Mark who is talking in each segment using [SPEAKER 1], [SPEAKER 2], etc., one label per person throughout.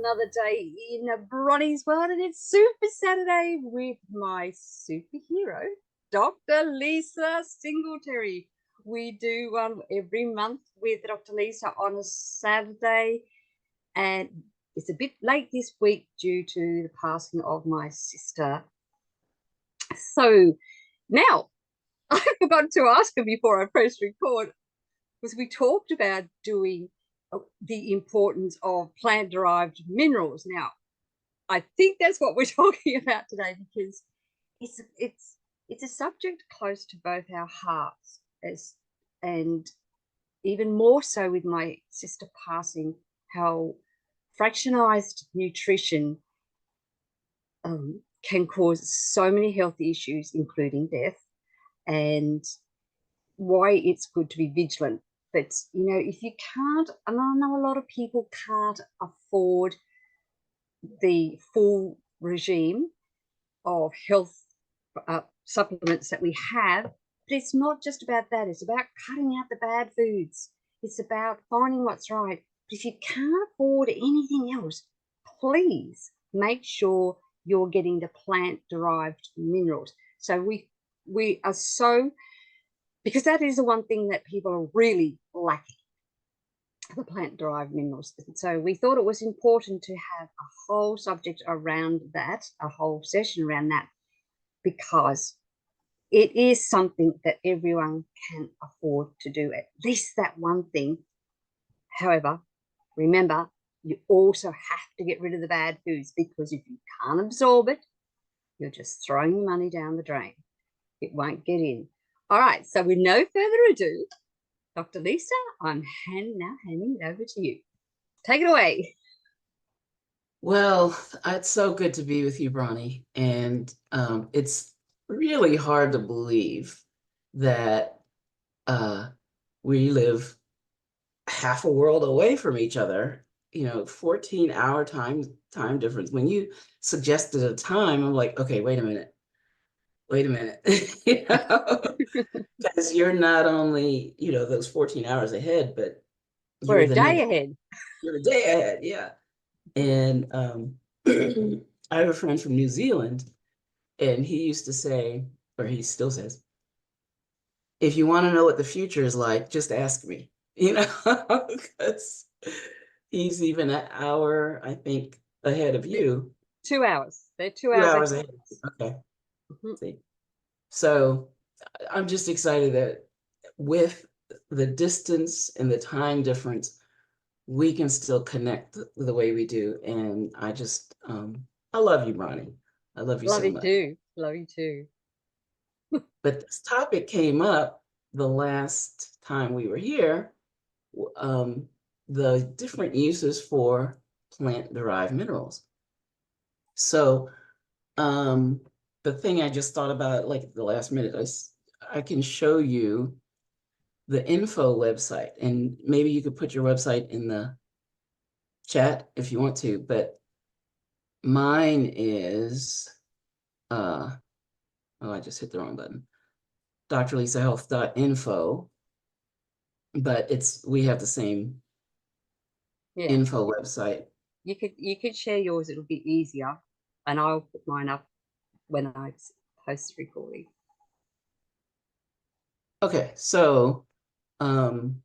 [SPEAKER 1] another day in Bronie's world, and it's Super Saturday with my superhero, Dr. Lisa Singletary. We do one every month with Dr. Lisa on a Saturday, and it's a bit late this week due to the passing of my sister. So now, I forgot to ask her before I pressed record, because we talked about doing the importance of plant-derived minerals. Now, I think that's what we're talking about today, because it's a subject close to both our hearts, and even more so with my sister passing, how fractionized nutrition can cause so many health issues, including death, and why it's good to be vigilant. But, you know, if you can't, and I know a lot of people can't afford the full regime of health supplements that we have, but it's not just about that. It's about cutting out the bad foods. It's about finding what's right. But if you can't afford anything else, please make sure you're getting the plant-derived minerals. So we are so, because that is the one thing that people are really lacking, the plant-derived minerals. So we thought it was important to have a whole subject around that, a whole session around that, because it is something that everyone can afford to do, at least that one thing. However, remember, you also have to get rid of the bad foods, because if you can't absorb it, you're just throwing your money down the drain. It won't get in. All right, so with no further ado, Dr. Lisa, I'm now handing it over to you. Take it away.
[SPEAKER 2] Well, it's so good to be with you, Bronie. And it's really hard to believe that we live half a world away from each other, 14-hour time difference. When you suggested a time, I'm like, okay, wait a minute. Because you're not only, those 14 hours ahead, but
[SPEAKER 1] We're
[SPEAKER 2] you're
[SPEAKER 1] a day ahead.
[SPEAKER 2] You're a day ahead, yeah. And I have a friend from New Zealand, and he used to say, or he still says, if you want to know what the future is like, just ask me, because he's even an hour, I think, ahead of you.
[SPEAKER 1] 2 hours. They're 2
[SPEAKER 2] 2
[SPEAKER 1] hours
[SPEAKER 2] hours ahead. Okay. See. So I'm just excited that with the distance and the time difference, we can still connect the way we do. And I just, I love you, Bronie. I love you so much.
[SPEAKER 1] Too. Love you too.
[SPEAKER 2] But this topic came up the last time we were here, the different uses for plant-derived minerals. So the thing I just thought about, like at the last minute, I can show you the info website, and maybe you could put your website in the chat if you want to, but mine is, oh, I just hit the wrong button, drlisahealth.info, but we have the same info website.
[SPEAKER 1] You could share yours, it'll be easier, and I'll put mine up when I post the recording.
[SPEAKER 2] Okay, so and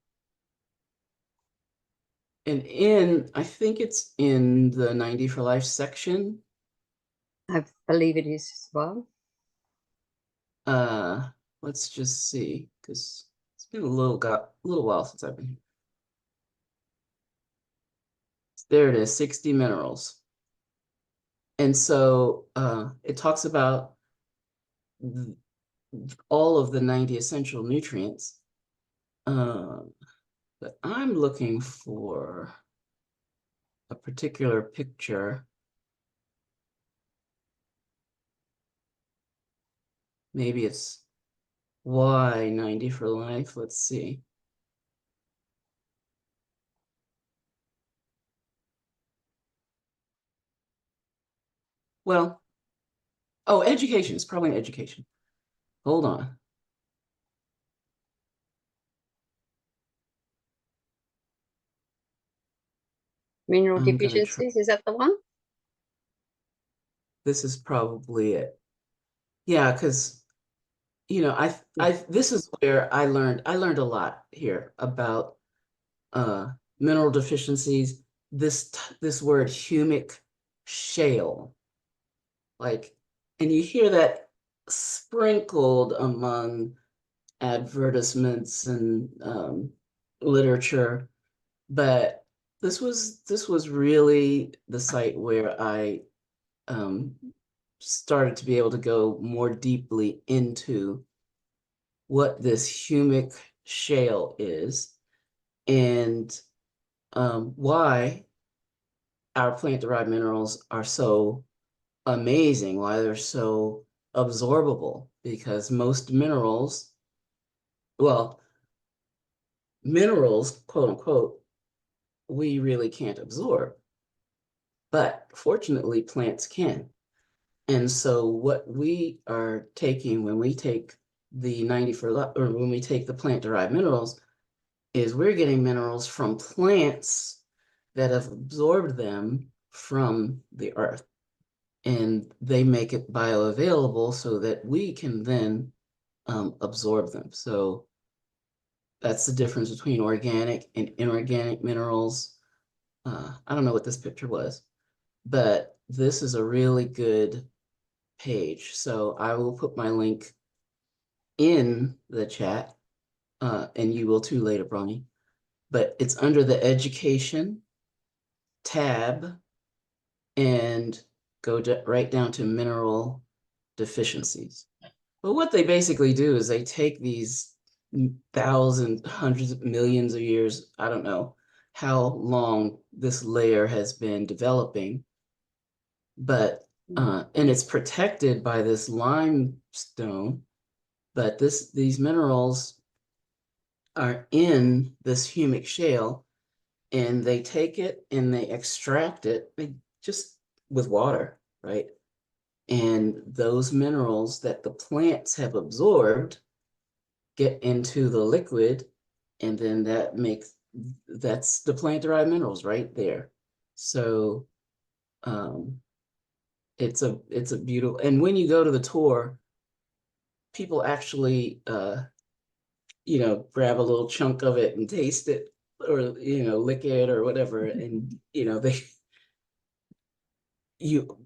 [SPEAKER 2] I think it's in the 90 for Life section.
[SPEAKER 1] I believe it is as well.
[SPEAKER 2] Let's just see, because it's been a little while since I've been here. There it is, 60 minerals. And so it talks about all of the 90 essential nutrients. But I'm looking for a particular picture. Maybe it's why 90 for life. Let's see. Well, oh, education. It's probably education. Hold on.
[SPEAKER 1] Mineral
[SPEAKER 2] I'm gonna try.
[SPEAKER 1] deficiencies, is that the one?
[SPEAKER 2] This is probably it. Yeah, because this is where I learned a lot here about uh mineral deficiencies. This word humic shale, like, and you hear that sprinkled among advertisements and literature, but this was really the site where I um, started to be able to go more deeply into what this humic shale is and why our plant-derived minerals are so amazing, why they're so absorbable, because most minerals, well, minerals, quote unquote, we really can't absorb, but fortunately plants can. And so what we are taking when we take the 90 for or when we take the plant-derived minerals is we're getting minerals from plants that have absorbed them from the earth, and they make it bioavailable so that we can then absorb them. So that's the difference between organic and inorganic minerals. I don't know what this picture was, but this is a really good page. So I will put my link in the chat, and you will too later, Bronie. But it's under the education tab, and go right down to mineral deficiencies. But what they basically do is they take these thousands, hundreds of millions of years, I don't know how long this layer has been developing, but and it's protected by this limestone, but these minerals are in this humic shale, and they take it and they extract it just with water, right? And those minerals that the plants have absorbed get into the liquid, and then that's the plant-derived minerals right there. So um, it's a beautiful, and when you go to the tour, people actually grab a little chunk of it and taste it, or lick it or whatever, and you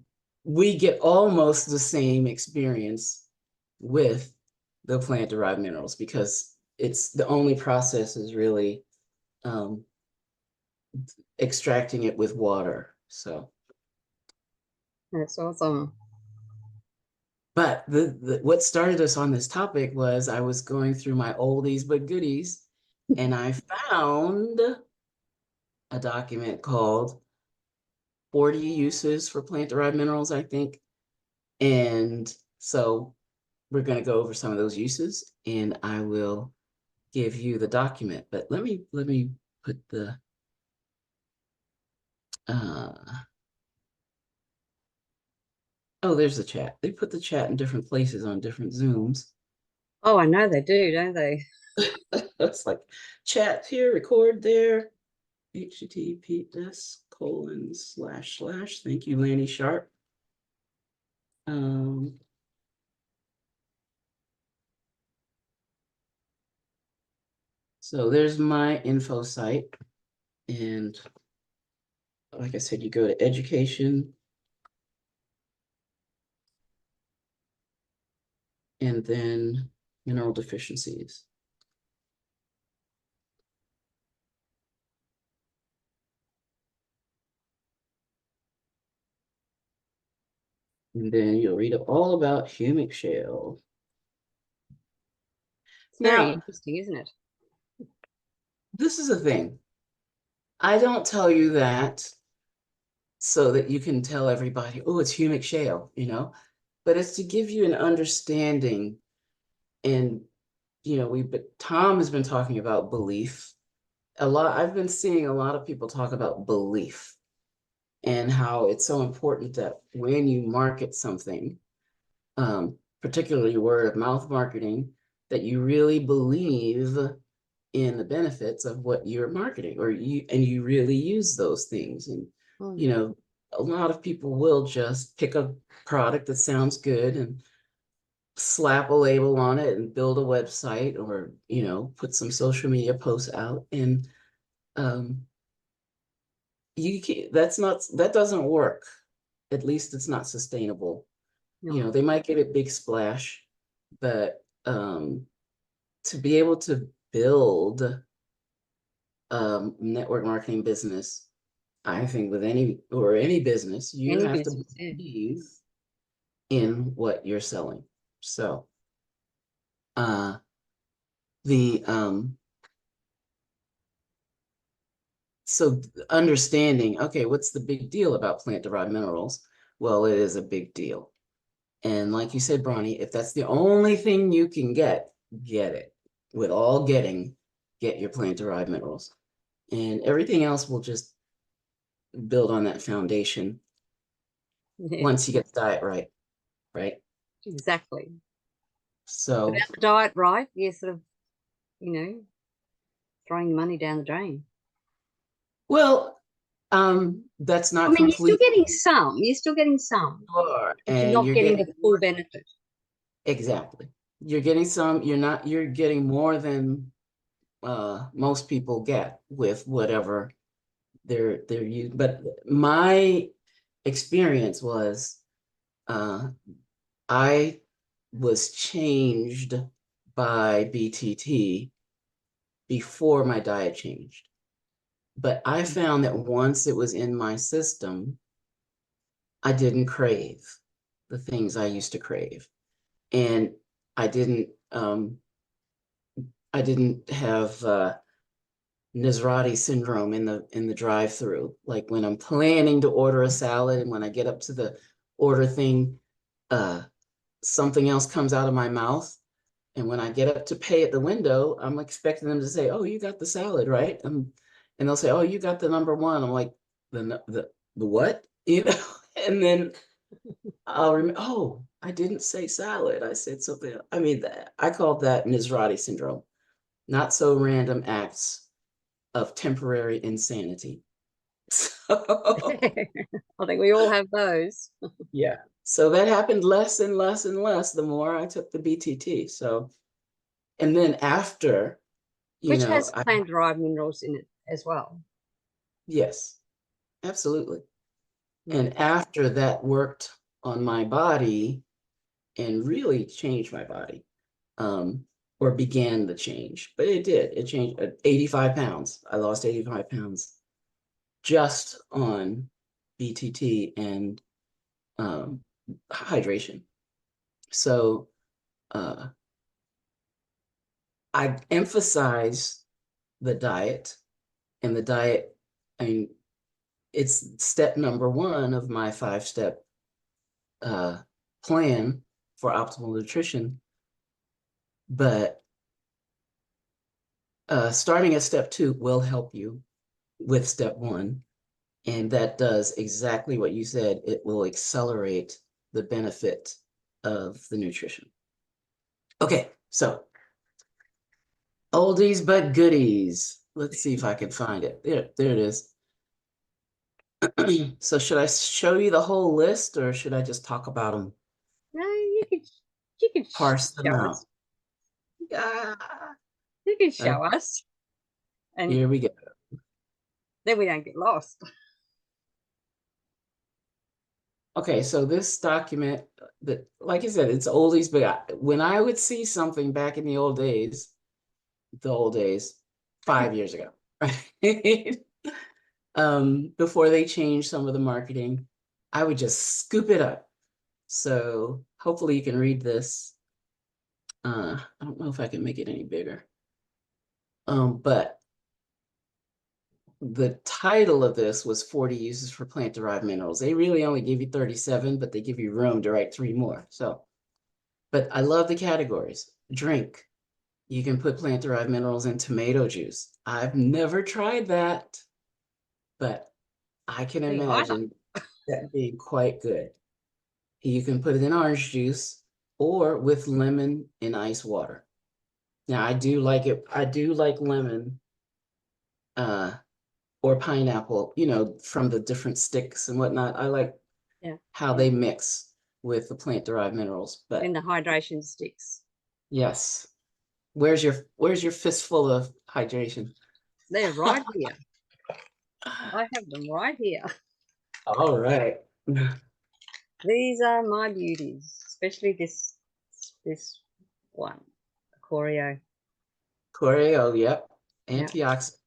[SPEAKER 2] we get almost the same experience with the plant-derived minerals, because it's the only process is really um, extracting it with water. So,
[SPEAKER 1] That's awesome.
[SPEAKER 2] but what started us on this topic was I was going through my oldies but goodies, and I found a document called 40 Uses for Plant-Derived Minerals, I think. And so we're going to go over some of those uses, and I will give you the document. But let me put the oh, there's the chat. They put the chat in different places on different Zooms.
[SPEAKER 1] Oh, I know they do, don't they?
[SPEAKER 2] It's like chat here, record there. https:// Thank you, Lanny Sharp. So there's my info site. And like I said, you go to education, and then mineral deficiencies. And then you'll read all about humic shale.
[SPEAKER 1] It's very
[SPEAKER 2] Now,
[SPEAKER 1] interesting, isn't it?
[SPEAKER 2] this is a thing. I don't tell you that so that you can tell everybody, oh, it's humic shale, but it's to give you an understanding. And, but Tom has been talking about belief a lot. I've been seeing a lot of people talk about belief and how it's so important that when you market something, particularly word of mouth marketing, that you really believe in the benefits of what you're marketing, or you really use those things. And you know, a lot of people will just pick a product that sounds good and slap a label on it and build a website, or put some social media posts out, and you can't, that doesn't work. At least it's not sustainable.
[SPEAKER 1] No.
[SPEAKER 2] They might get a big splash, but to be able to build network marketing business, I think with any business, you
[SPEAKER 1] Any
[SPEAKER 2] have to
[SPEAKER 1] business, yeah.
[SPEAKER 2] believe in what you're selling. So the so understanding, okay, what's the big deal about plant derived minerals? Well, it is a big deal. And like you said, Bronie, if that's the only thing you can get it. With all getting, get your plant derived minerals. And everything else will just build on that foundation
[SPEAKER 1] Yeah,
[SPEAKER 2] once you get the diet right, right?
[SPEAKER 1] exactly.
[SPEAKER 2] So,
[SPEAKER 1] Without the diet right, you're sort of, throwing your money down the drain.
[SPEAKER 2] well, that's
[SPEAKER 1] I
[SPEAKER 2] not
[SPEAKER 1] mean, you're still
[SPEAKER 2] complete,
[SPEAKER 1] getting some. You're still getting some, but you're
[SPEAKER 2] and
[SPEAKER 1] not
[SPEAKER 2] you're
[SPEAKER 1] getting
[SPEAKER 2] getting
[SPEAKER 1] the full
[SPEAKER 2] more.
[SPEAKER 1] benefit.
[SPEAKER 2] Exactly. You're getting some, you're getting more than most people get with whatever they're using. But my experience was I was changed by BTT before my diet changed. But I found that once it was in my system, I didn't crave the things I used to crave. And I didn't have Nisrati syndrome in the drive-through. Like when I'm planning to order a salad, and when I get up to the order thing, something else comes out of my mouth. And when I get up to pay at the window, I'm expecting them to say, "Oh, you got the salad, right?" And they'll say, "Oh, you got the number one." I'm like, the what?" And then I'll remember, "Oh, I didn't say salad. I said something else." I mean, I called that Nisrati syndrome. Not so random acts of temporary insanity. So,
[SPEAKER 1] I think we all have those.
[SPEAKER 2] yeah. So that happened less and less and less the more I took the BTT. So, and then after,
[SPEAKER 1] Which has
[SPEAKER 2] I,
[SPEAKER 1] plant-derived minerals in it as well.
[SPEAKER 2] yes, absolutely.
[SPEAKER 1] Mm.
[SPEAKER 2] And after that worked on my body and really changed my body, or began the change, but it did. It changed 85 pounds. I lost 85 pounds just on BTT and hydration. So I emphasize the diet, and the diet, I mean, it's step number one of my 5-step plan for optimal nutrition. But starting at step 2 will help you with step 1. And that does exactly what you said. It will accelerate the benefit of the nutrition. Okay, so oldies but goodies. Let's see if I can find it. There it is. So should I show you the whole list, or should I just talk about them,
[SPEAKER 1] No, you could
[SPEAKER 2] parse them
[SPEAKER 1] show
[SPEAKER 2] out?
[SPEAKER 1] us.
[SPEAKER 2] Ah,
[SPEAKER 1] You could
[SPEAKER 2] uh,
[SPEAKER 1] show us, and
[SPEAKER 2] here we go.
[SPEAKER 1] then we don't get lost.
[SPEAKER 2] Okay, so this document, that, like I said, it's oldies, but when I would see something back in the old days, 5 years ago, right? Before they changed some of the marketing, I would just scoop it up. So hopefully you can read this. I don't know if I can make it any bigger. But the title of this was 40 uses for plant-derived minerals. They really only give you 37, but they give you room to write 3 more. So, but I love the categories. Drink. You can put plant-derived minerals in tomato juice. I've never tried that, but I can
[SPEAKER 1] Me either.
[SPEAKER 2] imagine that being quite good. You can put it in orange juice or with lemon and ice water. Now I do like it. I do like lemon, or pineapple, you know, from the different sticks and whatnot. I like
[SPEAKER 1] Yeah,
[SPEAKER 2] how they mix with the plant derived minerals.
[SPEAKER 1] in
[SPEAKER 2] But
[SPEAKER 1] the hydration sticks.
[SPEAKER 2] yes, where's your fistful of hydration?
[SPEAKER 1] They're right here. I have them right here.
[SPEAKER 2] All right.
[SPEAKER 1] These are my beauties, especially this one, Choreo.
[SPEAKER 2] Coreo, yep.
[SPEAKER 1] Yeah,
[SPEAKER 2] Antioxidant.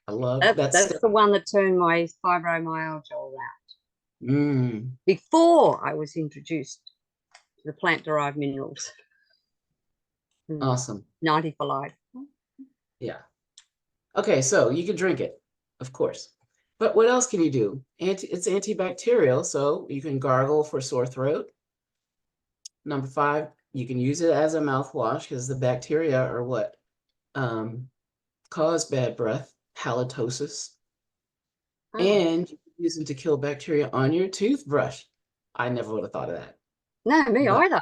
[SPEAKER 2] I love that
[SPEAKER 1] that's
[SPEAKER 2] stuff.
[SPEAKER 1] the one that turned my fibromyalgia around.
[SPEAKER 2] Mm,
[SPEAKER 1] Before I was introduced to the plant derived minerals.
[SPEAKER 2] awesome.
[SPEAKER 1] 90 for life.
[SPEAKER 2] Yeah. Okay, so you can drink it, of course. But what else can you do? It's antibacterial, so you can gargle for sore throat. Number 5, you can use it as a mouthwash because the bacteria are what um, cause bad breath, halitosis.
[SPEAKER 1] Oh,
[SPEAKER 2] And you can use them to kill bacteria on your toothbrush. I never would have thought of that.
[SPEAKER 1] no, me
[SPEAKER 2] But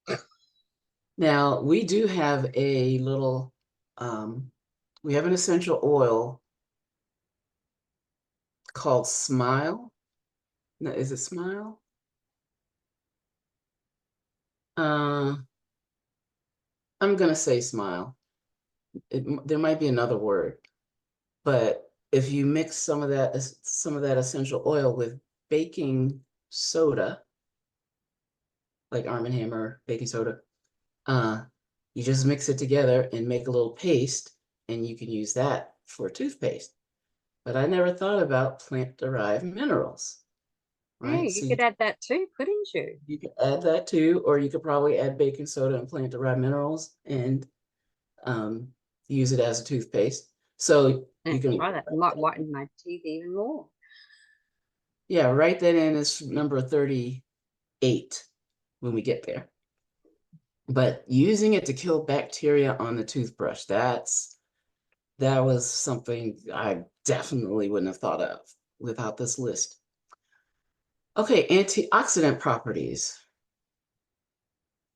[SPEAKER 1] either.
[SPEAKER 2] now we do have a little, we have an essential oil called Smile. No, is it Smile? Uh, I'm gonna say Smile. There might be another word, but if you mix some of that essential oil with baking soda, like Arm& and Hammer baking soda, uh, you just mix it together and make a little paste, and you can use that for toothpaste. But I never thought about plant-derived minerals,
[SPEAKER 1] Yeah,
[SPEAKER 2] right?
[SPEAKER 1] you
[SPEAKER 2] So
[SPEAKER 1] could add that too, couldn't you?
[SPEAKER 2] you could add that too, or you could probably add baking soda and plant-derived minerals and um, use it as a toothpaste. So
[SPEAKER 1] Yeah,
[SPEAKER 2] you can,
[SPEAKER 1] try that. Might whiten my teeth even more.
[SPEAKER 2] yeah, write that in as number 38 when we get there. But using it to kill bacteria on the toothbrush, that was something I definitely wouldn't have thought of without this list. Okay, antioxidant properties.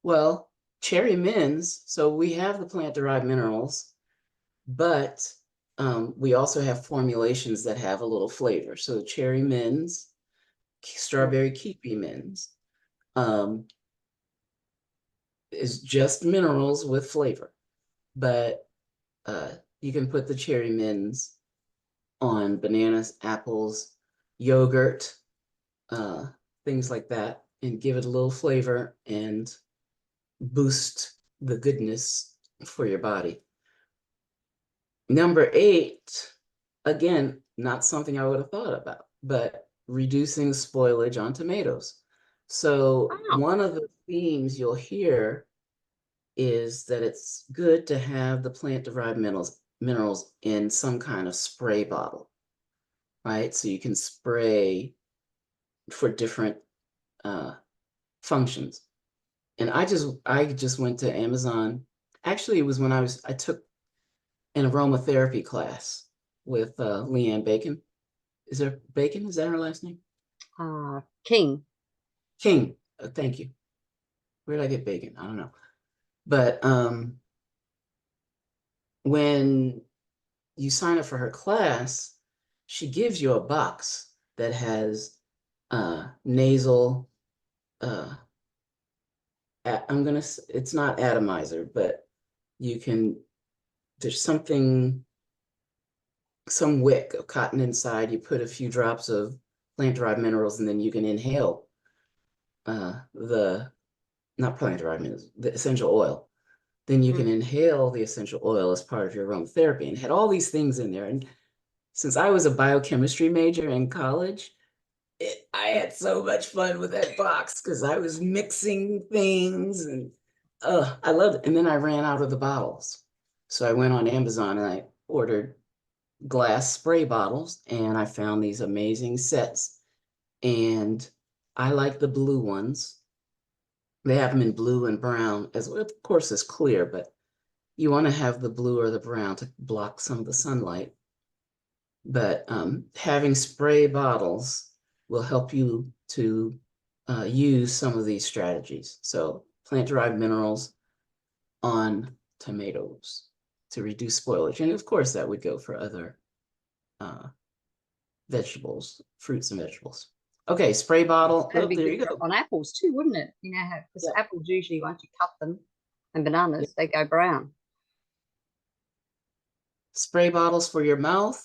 [SPEAKER 2] Well, cherry mints, so we have the plant-derived minerals, but we also have formulations that have a little flavor. So cherry mints, strawberry kiwi mints, um, is just minerals with flavor. But uh, you can put the cherry mints on bananas, apples, yogurt, uh, things like that, and give it a little flavor and boost the goodness for your body. Number 8, again, not something I would have thought about, but reducing spoilage on tomatoes. So
[SPEAKER 1] Oh,
[SPEAKER 2] one of the themes you'll hear is that it's good to have the plant-derived minerals in some kind of spray bottle, right? So you can spray for different uh, functions. And I just went to Amazon. Actually, it was when I took an aromatherapy class with Leanne Bacon. Is there Bacon? Is that her last name?
[SPEAKER 1] King.
[SPEAKER 2] King. Thank you. Where did I get Bacon? I don't know. But when you sign up for her class, she gives you a box that has nasal. Uh, it's not atomizer, but you can. There's some wick of cotton inside. You put a few drops of plant-derived minerals, and then you can inhale the not plant-derived minerals, the essential oil. Then you can
[SPEAKER 1] Mm.
[SPEAKER 2] inhale the essential oil as part of your aromatherapy, and it had all these things in there. And since I was a biochemistry major in college, I had so much fun with that box because I was mixing things and I loved it. And then I ran out of the bottles. So I went on Amazon and I ordered glass spray bottles and I found these amazing sets. And I like the blue ones. They have them in blue and brown, as well, of course, it's clear, but you want to have the blue or the brown to block some of the sunlight. But having spray bottles will help you to use some of these strategies. So plant-derived minerals on tomatoes to reduce spoilage. And of course, that would go for other vegetables, fruits and vegetables. Okay, spray bottle.
[SPEAKER 1] That'd
[SPEAKER 2] Oh,
[SPEAKER 1] be
[SPEAKER 2] there
[SPEAKER 1] good
[SPEAKER 2] you go.
[SPEAKER 1] on apples too, wouldn't it? You know, because
[SPEAKER 2] Yeah.
[SPEAKER 1] apples usually, once you cut them, and
[SPEAKER 2] Yeah.
[SPEAKER 1] bananas, they go brown.
[SPEAKER 2] Spray bottles for your mouth,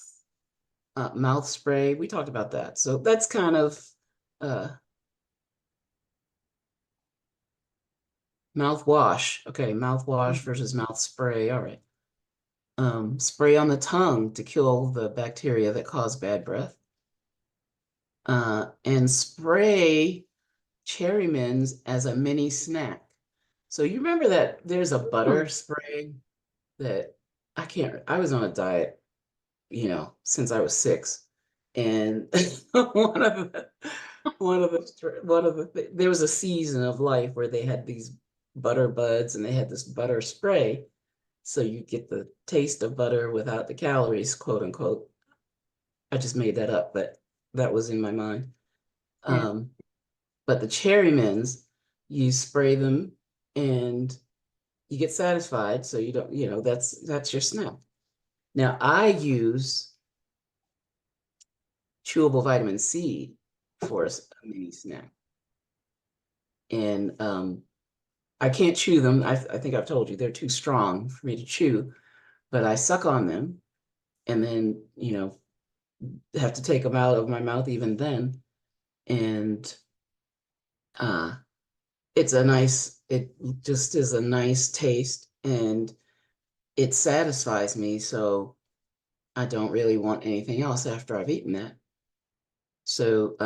[SPEAKER 2] mouth spray. We talked about that. So that's kind of mouthwash. Okay, mouthwash versus mouth spray. All right. Spray on the tongue to kill the bacteria that cause bad breath. And spray cherry mints as a mini snack. So you remember that there's a butter spray that I was on a diet, since I was 6. And there was a season of life where they had these butter buds and they had this butter spray. So you get the taste of butter without the calories, quote unquote. I just made that up, but that was in my mind.
[SPEAKER 1] Yeah.
[SPEAKER 2] But the cherry mints, you spray them and you get satisfied. So you don't, that's your snack. Now I use chewable vitamin C for a mini snack. And I can't chew them. I think I've told you they're too strong for me to chew, but I suck on them and then, have to take them out of my mouth even then. And it just is a nice taste and it satisfies me. So I don't really want anything else after I've eaten that. So,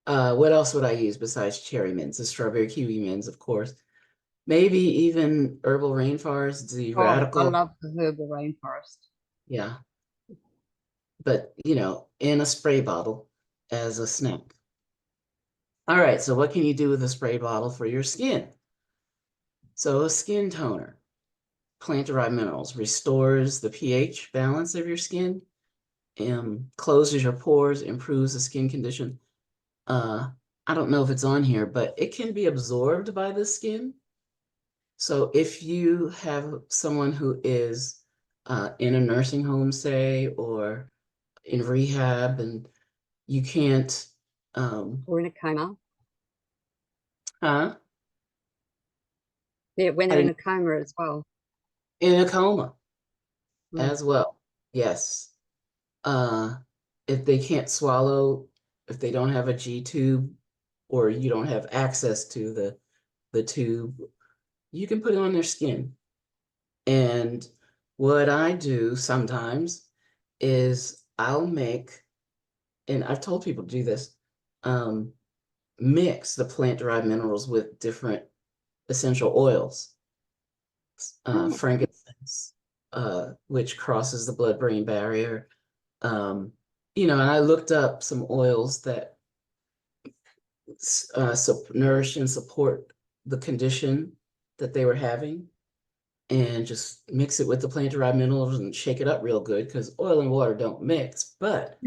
[SPEAKER 2] what else would I use besides cherry mints? The strawberry kiwi mints, of course. Maybe even herbal rainforest, the
[SPEAKER 1] Oh, I
[SPEAKER 2] radical.
[SPEAKER 1] love the herbal rainforest.
[SPEAKER 2] Yeah. But, in a spray bottle as a snack. All right. So what can you do with a spray bottle for your skin? So a skin toner, plant derived minerals, restores the pH balance of your skin, closes your pores, improves the skin condition. I don't know if it's on here, but it can be absorbed by the skin. So if you have someone who is in a nursing home, say, or in rehab, and you can't,
[SPEAKER 1] Or in a coma.
[SPEAKER 2] huh?
[SPEAKER 1] Yeah, when
[SPEAKER 2] I
[SPEAKER 1] they're in
[SPEAKER 2] didn't,
[SPEAKER 1] a coma as well.
[SPEAKER 2] in a coma
[SPEAKER 1] Mm.
[SPEAKER 2] as well. Yes. Uh, if they can't swallow, if they don't have a G tube, or you don't have access to the tube, you can put it on their skin. And what I do sometimes is I'll make, and I've told people to do this, um, mix the plant derived minerals with different essential oils,
[SPEAKER 1] Oh,
[SPEAKER 2] frankincense, which crosses the blood-brain barrier. And I looked up some oils that nourish and support the condition that they were having, and just mix it with the plant derived minerals and shake it up real good because oil and water don't mix. But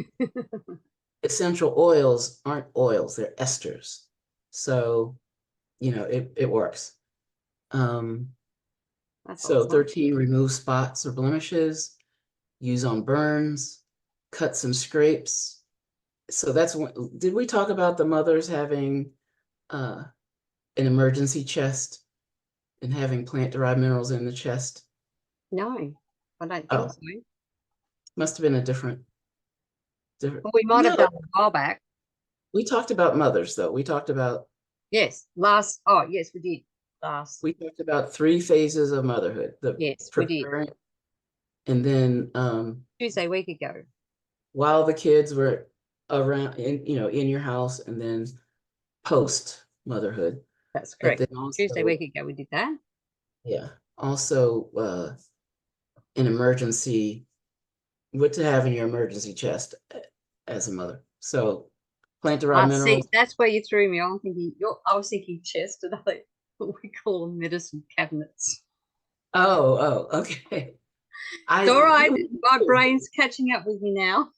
[SPEAKER 2] essential oils aren't oils, they're esters. So, it works. Um,
[SPEAKER 1] that's
[SPEAKER 2] so
[SPEAKER 1] awesome.
[SPEAKER 2] 13, remove spots or blemishes, use on burns, cuts and scrapes. So that's when, did we talk about the mothers having uh, an emergency chest and having plant derived minerals in the chest?
[SPEAKER 1] No, I don't think
[SPEAKER 2] Oh,
[SPEAKER 1] so.
[SPEAKER 2] must have been a different.
[SPEAKER 1] Well, we might have
[SPEAKER 2] No,
[SPEAKER 1] done a while back.
[SPEAKER 2] we talked about mothers though.
[SPEAKER 1] Yes, last. Oh, yes, we did last.
[SPEAKER 2] We talked about 3 phases of motherhood: the
[SPEAKER 1] Yes, we did
[SPEAKER 2] preparing, and then
[SPEAKER 1] Tuesday week ago.
[SPEAKER 2] while the kids were around in your house, and then post motherhood.
[SPEAKER 1] That's
[SPEAKER 2] But
[SPEAKER 1] correct.
[SPEAKER 2] then
[SPEAKER 1] Tuesday
[SPEAKER 2] also,
[SPEAKER 1] week ago we did that.
[SPEAKER 2] yeah, also an emergency, what to have in your emergency chest as a mother. So plant derived
[SPEAKER 1] See,
[SPEAKER 2] minerals.
[SPEAKER 1] that's where you threw me. I'm thinking. I was thinking chest, and I what we call them medicine cabinets.
[SPEAKER 2] Oh, okay.
[SPEAKER 1] It's all right.
[SPEAKER 2] We
[SPEAKER 1] My brain's catching up with me now.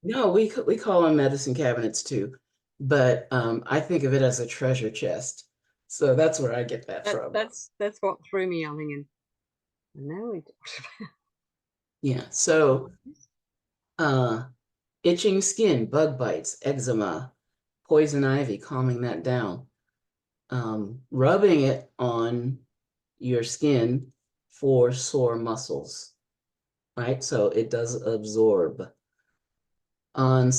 [SPEAKER 2] No, we call them medicine cabinets too, but I think of it as a treasure chest. So that's where I get that from.
[SPEAKER 1] That's what threw me. I'm thinking, I know we talked
[SPEAKER 2] Yeah. So uh itching skin, bug bites, eczema, poison ivy, calming that down. Rubbing it on your skin for sore muscles, right? So it does absorb on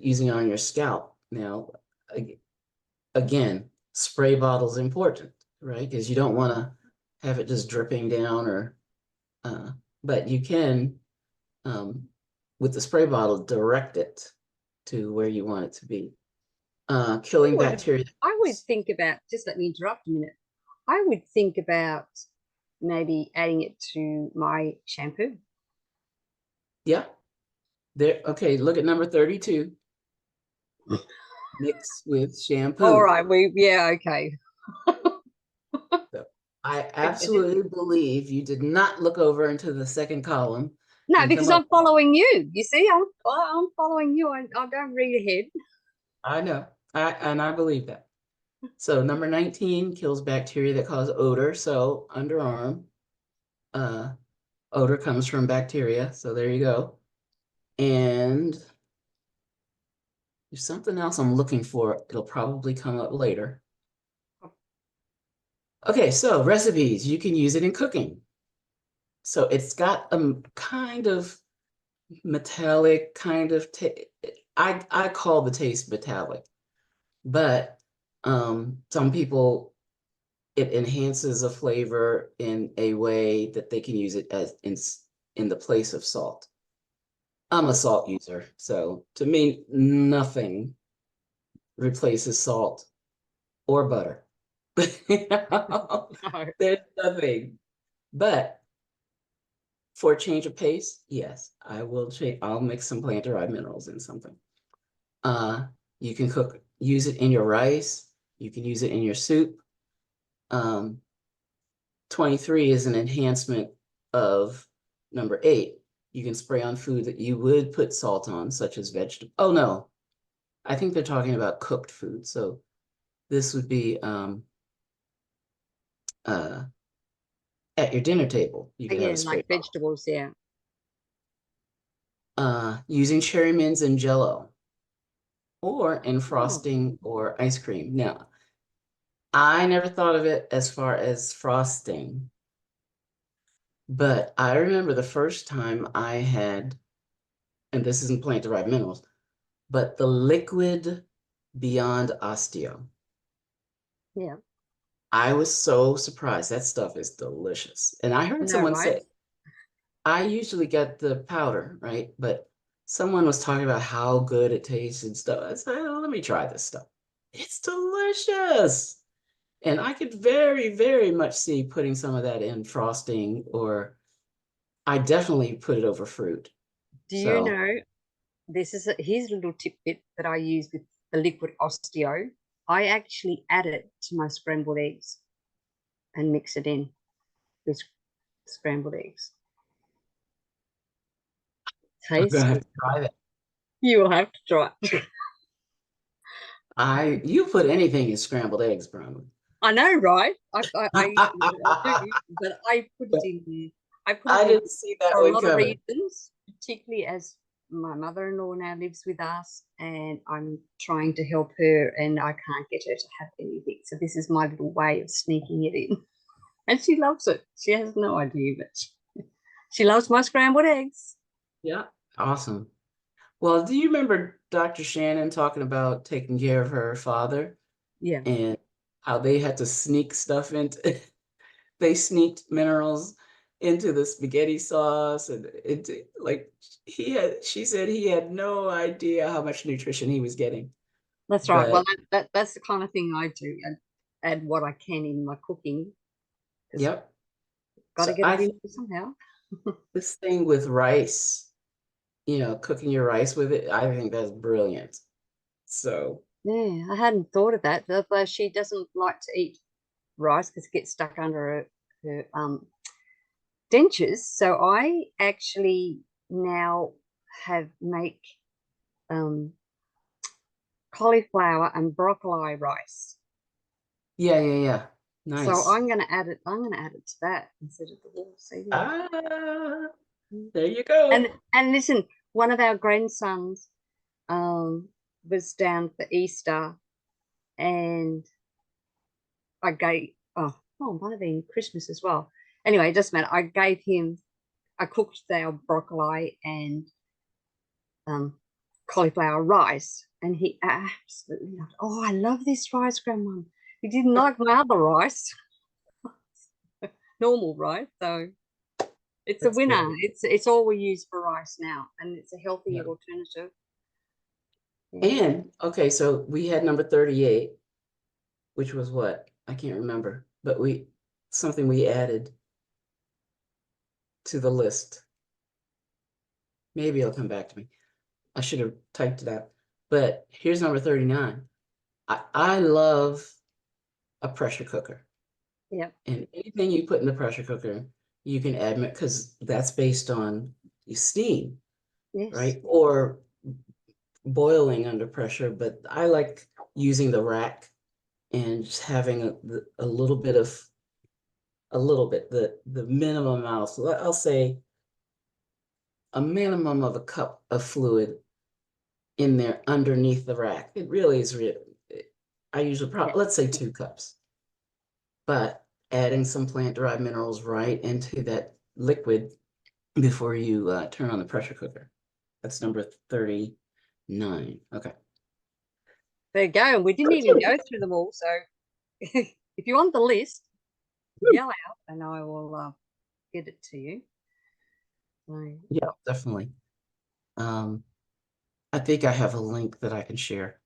[SPEAKER 2] using on your scalp. Now, again, spray bottle's important, right? Because you don't want to have it just dripping down uh, but you can, um, with the spray bottle, direct it to where you want it to be. Killing bacteria.
[SPEAKER 1] I would think about, just let me interrupt a minute. I would think about maybe adding it to my shampoo.
[SPEAKER 2] Yeah, there. Okay, look at number 32. Mix with
[SPEAKER 1] All
[SPEAKER 2] shampoo.
[SPEAKER 1] right, okay.
[SPEAKER 2] So I absolutely believe you did not look over into the second column
[SPEAKER 1] No,
[SPEAKER 2] and
[SPEAKER 1] because
[SPEAKER 2] come up.
[SPEAKER 1] I'm following you. You see, I'm following you. I don't read ahead.
[SPEAKER 2] I know. I believe that. So number 19 kills bacteria that cause odor. So underarm, uh, odor comes from bacteria. So there you go. And there's something else I'm looking for. It'll probably come up later. Okay, so recipes. You can use it in cooking. So it's got a kind of metallic kind of I call the taste metallic, but some people, it enhances a flavor in a way that they can use it as in the place of salt. I'm a salt user, so to me, nothing replaces salt or butter.
[SPEAKER 1] No.
[SPEAKER 2] There's nothing. But for a change of pace, yes, I will change. I'll mix some plant derived minerals in something. Uh, you can use it in your rice. You can use it in your soup. Um, 23 is an enhancement of number 8. You can spray on food that you would put salt on, such as vegetable. Oh no, I think they're talking about cooked food. So this would be uh, at your dinner table. You could have a
[SPEAKER 1] Again,
[SPEAKER 2] spray
[SPEAKER 1] like
[SPEAKER 2] bottle.
[SPEAKER 1] vegetables, yeah.
[SPEAKER 2] Using cherry mints and jello, or in
[SPEAKER 1] Oh,
[SPEAKER 2] frosting or ice cream. Now, I never thought of it as far as frosting. But I remember the first time I had, and this isn't plant derived minerals, but the liquid Beyond Osteo.
[SPEAKER 1] yeah.
[SPEAKER 2] I was so surprised. That stuff is delicious. And I
[SPEAKER 1] I
[SPEAKER 2] heard
[SPEAKER 1] know,
[SPEAKER 2] someone
[SPEAKER 1] right?
[SPEAKER 2] say, I usually get the powder, right? But someone was talking about how good it tastes and stuff. I said, oh, let me try this stuff. It's delicious. And I could very, very much see putting some of that in frosting, or I definitely put it over fruit.
[SPEAKER 1] Do you
[SPEAKER 2] So
[SPEAKER 1] know, here's a little tidbit that I use with the liquid osteo. I actually add it to my scrambled eggs and mix it in with scrambled eggs.
[SPEAKER 2] I'm gonna have
[SPEAKER 1] Tasty.
[SPEAKER 2] to try that.
[SPEAKER 1] You will have to try it.
[SPEAKER 2] You put anything in scrambled eggs, Bronie.
[SPEAKER 1] I know, right? I do,
[SPEAKER 2] But
[SPEAKER 1] but I put it in there. I put it
[SPEAKER 2] I
[SPEAKER 1] in
[SPEAKER 2] didn't see that
[SPEAKER 1] for a
[SPEAKER 2] one
[SPEAKER 1] lot of
[SPEAKER 2] coming.
[SPEAKER 1] reasons, particularly as my mother-in-law now lives with us and I'm trying to help her and I can't get her to have anything. So this is my little way of sneaking it in. And she loves it. She has no idea, but she loves my scrambled eggs.
[SPEAKER 2] Yeah, awesome. Well, do you remember Dr. Shannon talking about taking care of her father
[SPEAKER 1] Yeah,
[SPEAKER 2] and how they had to sneak stuff into, they sneaked minerals into the spaghetti sauce, and it like she said he had no idea how much nutrition he was getting.
[SPEAKER 1] that's right. Well,
[SPEAKER 2] But
[SPEAKER 1] that's the kind of thing I do and add what I can in my cooking because
[SPEAKER 2] yep.
[SPEAKER 1] got to
[SPEAKER 2] So
[SPEAKER 1] get
[SPEAKER 2] I
[SPEAKER 1] it in
[SPEAKER 2] think
[SPEAKER 1] somehow.
[SPEAKER 2] this thing with rice, cooking your rice with it, I think that's brilliant. So,
[SPEAKER 1] Yeah, I hadn't thought of that. Although she doesn't like to eat rice because it gets stuck under her dentures. So I actually now have make um, cauliflower and broccoli rice.
[SPEAKER 2] Yeah.
[SPEAKER 1] So
[SPEAKER 2] Nice.
[SPEAKER 1] I'm going to add it. I'm going to add it to that instead of the wall. See there.
[SPEAKER 2] Ah,
[SPEAKER 1] Mm.
[SPEAKER 2] there you go.
[SPEAKER 1] And listen, one of our grandsons was down for Easter, and I gave it might have been Christmas as well. Anyway, it doesn't matter. I cooked our broccoli and cauliflower rice, and he absolutely loved. Oh, I love this rice, Grandma. He didn't like my other rice, normal rice. So it's a
[SPEAKER 2] That's
[SPEAKER 1] winner.
[SPEAKER 2] great.
[SPEAKER 1] It's all we use for rice now, and it's a healthy
[SPEAKER 2] Yeah.
[SPEAKER 1] alternative. Yeah.
[SPEAKER 2] And okay, so we had number 38, which was what? I can't remember, but something we added to the list. Maybe it'll come back to me. I should have typed it out. But here's number 39. I love a pressure cooker.
[SPEAKER 1] Yep.
[SPEAKER 2] And anything you put in the pressure cooker, you can add, because that's based on steam,
[SPEAKER 1] Yes.
[SPEAKER 2] right? Or boiling under pressure. But I like using the rack and just having a little bit the minimum amount. So I'll say a minimum of a cup of fluid in there underneath the rack. It really is I usually
[SPEAKER 1] Yeah.
[SPEAKER 2] let's say 2 cups, but adding some plant derived minerals right into that liquid before you turn on the pressure cooker. That's number 39. Okay.
[SPEAKER 1] There you go. And we didn't even go through them all. So if you want the list, yell out, and I will get it to you. So,
[SPEAKER 2] Yeah, definitely. I think I have a link that I can share.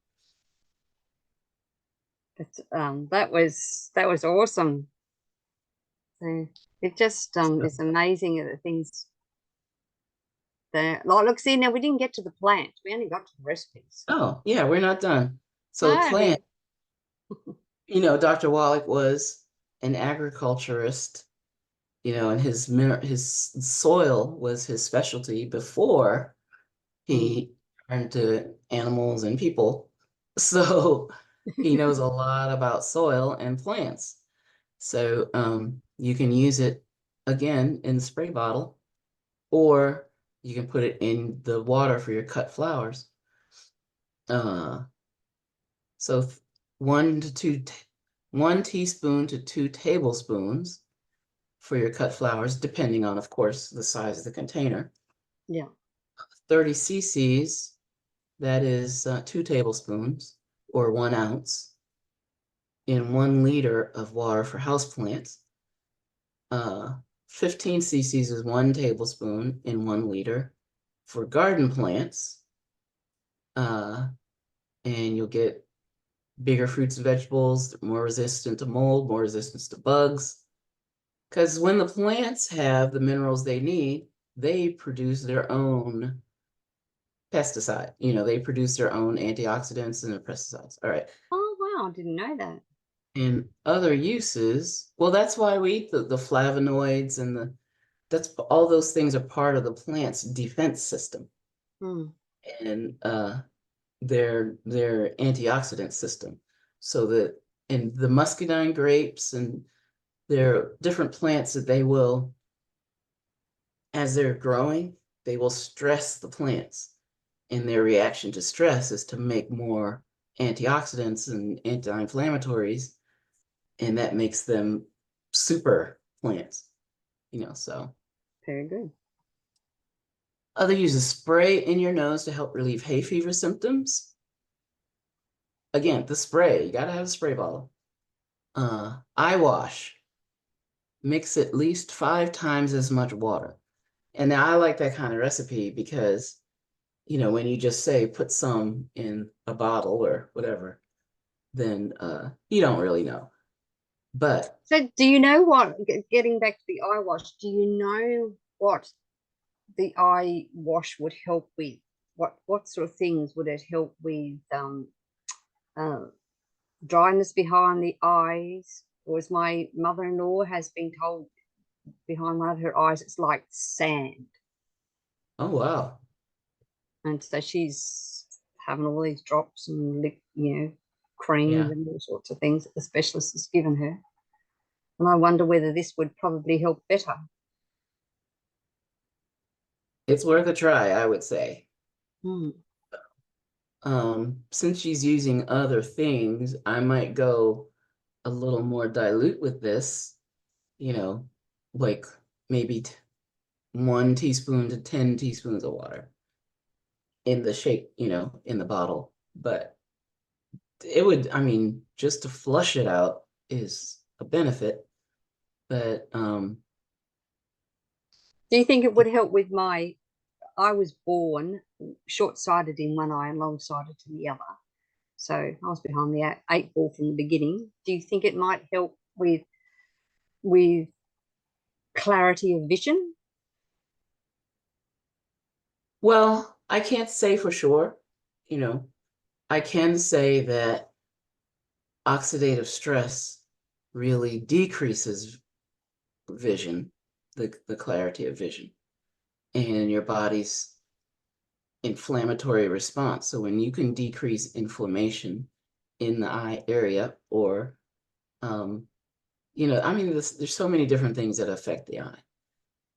[SPEAKER 1] but that was awesome. So it just
[SPEAKER 2] So,
[SPEAKER 1] is amazing at the things there. Like, look, see, now we didn't get to the plant. We only got to the recipes.
[SPEAKER 2] oh, yeah, we're not done. So the
[SPEAKER 1] No.
[SPEAKER 2] plant, Dr. Wallach was an agriculturist, and his soil was his specialty before
[SPEAKER 1] Mm.
[SPEAKER 2] he turned to animals and people. So he knows a lot about soil and plants. So you can use it again in the spray bottle, or you can put it in the water for your cut flowers. Uh, so 1 teaspoon to 2 tablespoons for your cut flowers, depending on, of course, the size of the container.
[SPEAKER 1] Yeah.
[SPEAKER 2] 30 cc's, that is 2 tablespoons or 1 ounce in 1 liter of water for houseplants. 15 cc's is 1 tablespoon in 1 liter for garden plants. And you'll get bigger fruits and vegetables, more resistant to mold, more resistance to bugs. Because when the plants have the minerals they need, they produce their own pesticide. They produce their own antioxidants and their pesticides. All right.
[SPEAKER 1] Oh wow, I didn't know that.
[SPEAKER 2] And other uses, well, that's why we eat the flavonoids and that's all those things are part of the plant's defense system
[SPEAKER 1] Mm.
[SPEAKER 2] and their antioxidant system. So that in the muscadine grapes, and there are different plants that they will, as they're growing, they will stress the plants. And their reaction to stress is to make more antioxidants and anti-inflammatories, and that makes them super plants, so.
[SPEAKER 1] Very good.
[SPEAKER 2] Other uses: spray in your nose to help relieve hay fever symptoms. Again, the spray, you gotta have a spray bottle. Eye wash, mix at least 5 times as much water. And now I like that kind of recipe because, when you just say put some in a bottle or whatever, then you don't really know. But
[SPEAKER 1] So do you know what, getting back to the eye wash, do you know what the eye wash would help with? What sort of things would it help with? Uh, Dryness behind the eyes, or as my mother-in-law has been told, behind one of her eyes, it's like sand.
[SPEAKER 2] oh wow.
[SPEAKER 1] And so she's having all these drops and, creams
[SPEAKER 2] Yeah,
[SPEAKER 1] and all sorts of things that the specialist has given her. And I wonder whether this would probably help better.
[SPEAKER 2] it's worth a try, I would say.
[SPEAKER 1] Hmm.
[SPEAKER 2] Since she's using other things, I might go a little more dilute with this, you know, like maybe 1 teaspoon to 10 teaspoons of water in the shape, in the bottle. But it would, I mean, just to flush it out is a benefit. But
[SPEAKER 1] Do you think it would help with I was born short-sighted in one eye and long-sighted in the other. So I was behind the eight ball from the beginning. Do you think it might help with clarity of vision?
[SPEAKER 2] well, I can't say for sure, you know. I can say that oxidative stress really decreases vision, the clarity of vision, and your body's inflammatory response. So when you can decrease inflammation in the eye area, or I mean, there's so many different things that affect the eye,